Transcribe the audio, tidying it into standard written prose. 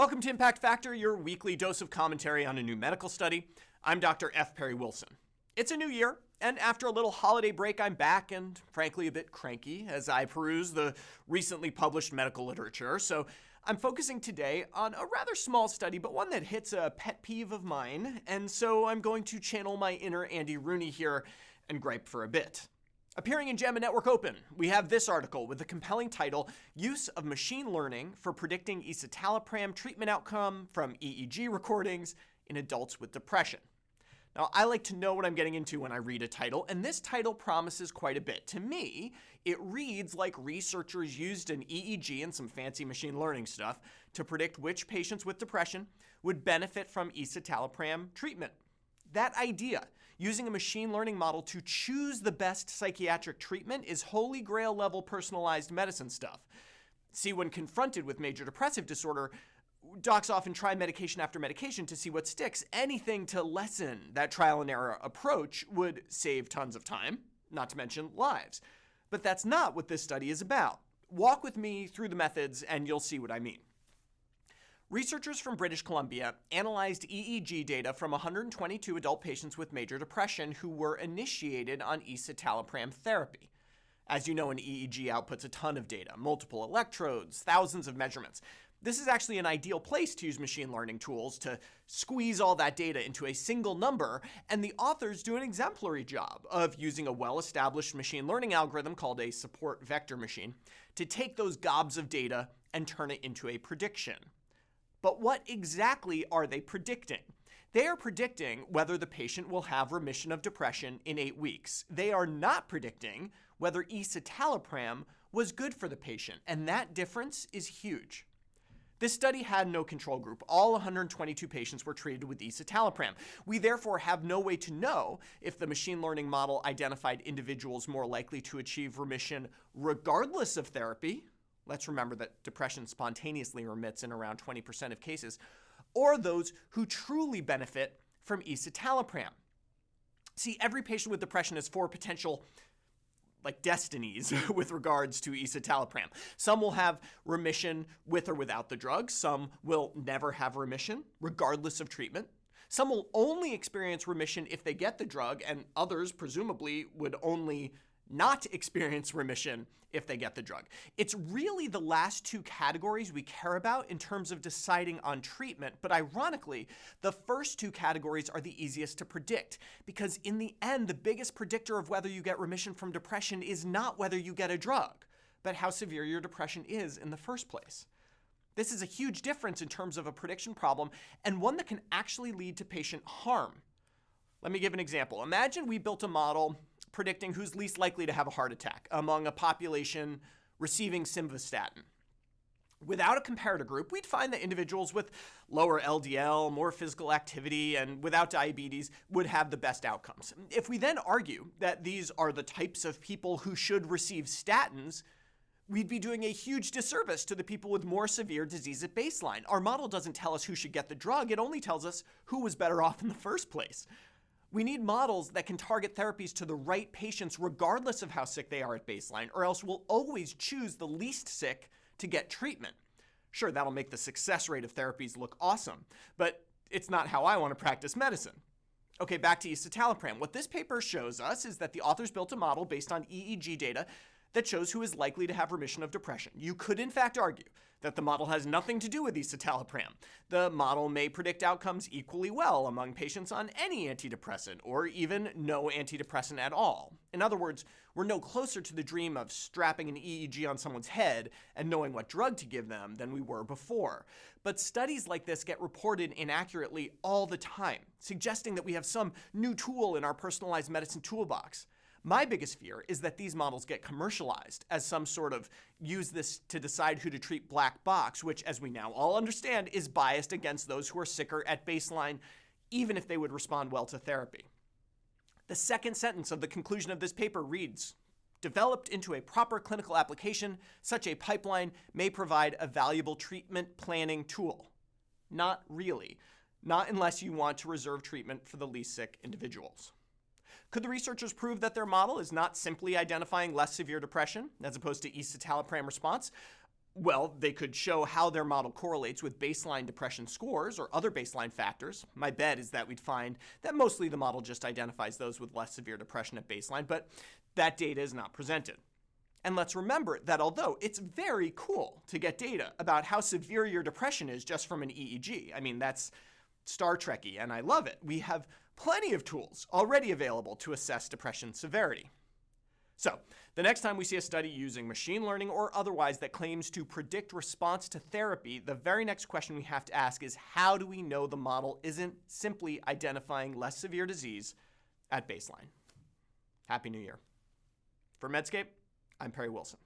Welcome to Impact Factor, your weekly dose of commentary on a new medical study. I'm Dr. F. Perry Wilson. It's a new year, and after a little holiday break, I'm back and frankly a bit cranky as I peruse the recently published medical literature. So I'm focusing today on a rather small study, but one that hits a pet peeve of mine, and so I'm going to channel my inner Andy Rooney here and gripe for a bit. Appearing in JAMA Network Open, we have this article with the compelling title, Use of Machine Learning for Predicting Escitalopram Treatment Outcome from EEG Recordings in Adults with Depression. Now, I like to know what I'm getting into when I read a title, and this title promises quite a bit. To me, it reads like researchers used an EEG and some fancy machine learning stuff to predict which patients with depression would benefit from escitalopram treatment. That idea, using a machine learning model to choose the best psychiatric treatment, is holy grail level personalized medicine stuff. See, when confronted with major depressive disorder, docs often try medication after medication to see what sticks. Anything to lessen that trial and error approach would save tons of time, not to mention lives. But that's not what this study is about. Walk with me through the methods and you'll see what I mean. Researchers from British Columbia analyzed EEG data from 122 adult patients with major depression who were initiated on escitalopram therapy. As you know, an EEG outputs a ton of data, multiple electrodes, thousands of measurements. This is actually an ideal place to use machine learning tools to squeeze all that data into a single number, and the authors do an exemplary job of using a well-established machine learning algorithm called a support vector machine to take those gobs of data and turn it into a prediction. But what exactly are they predicting? They are predicting whether the patient will have remission of depression in 8 weeks. They are not predicting whether escitalopram was good for the patient, and that difference is huge. This study had no control group. All 122 patients were treated with escitalopram. We therefore have no way to know if the machine learning model identified individuals more likely to achieve remission regardless of therapy. Let's remember that depression spontaneously remits in around 20% of cases, or those who truly benefit from escitalopram. See, every patient with depression has 4 potential destinies with regards to escitalopram. Some will have remission with or without the drug. Some will never have remission, regardless of treatment. Some will only experience remission if they get the drug, and others, presumably, would only not experience remission if they get the drug. It's really the last 2 categories we care about in terms of deciding on treatment, but ironically, the first 2 categories are the easiest to predict because in the end, the biggest predictor of whether you get remission from depression is not whether you get a drug, but how severe your depression is in the first place. This is a huge difference in terms of a prediction problem and one that can actually lead to patient harm. Let me give an example. Imagine we built a model predicting who's least likely to have a heart attack among a population receiving simvastatin. Without a comparator group, we'd find that individuals with lower LDL, more physical activity, and without diabetes would have the best outcomes. If we then argue that these are the types of people who should receive statins, we'd be doing a huge disservice to the people with more severe disease at baseline. Our model doesn't tell us who should get the drug, it only tells us who was better off in the first place. We need models that can target therapies to the right patients regardless of how sick they are at baseline, or else we'll always choose the least sick to get treatment. Sure, that'll make the success rate of therapies look awesome, but it's not how I want to practice medicine. Okay, back to escitalopram. What this paper shows us is that the authors built a model based on EEG data that shows who is likely to have remission of depression. You could in fact argue that the model has nothing to do with escitalopram. The model may predict outcomes equally well among patients on any antidepressant or even no antidepressant at all. In other words, we're no closer to the dream of strapping an EEG on someone's head and knowing what drug to give them than we were before. But studies like this get reported inaccurately all the time, suggesting that we have some new tool in our personalized medicine toolbox. My biggest fear is that these models get commercialized as some sort of use this to decide who to treat black box, which, as we now all understand, is biased against those who are sicker at baseline, even if they would respond well to therapy. The second sentence of the conclusion of this paper reads, "Developed into a proper clinical application, such a pipeline may provide a valuable treatment planning tool." Not really. Not unless you want to reserve treatment for the least sick individuals. Could the researchers prove that their model is not simply identifying less severe depression as opposed to escitalopram response? Well, they could show how their model correlates with baseline depression scores or other baseline factors. My bet is that we'd find that mostly the model just identifies those with less severe depression at baseline, but that data is not presented. And let's remember that although it's very cool to get data about how severe your depression is just from an EEG, I mean, that's Star Trek-y, and I love it. We have plenty of tools already available to assess depression severity. So, the next time we see a study using machine learning or otherwise that claims to predict response to therapy, the very next question we have to ask is, how do we know the model isn't simply identifying less severe disease at baseline? Happy New Year. For Medscape, I'm Perry Wilson.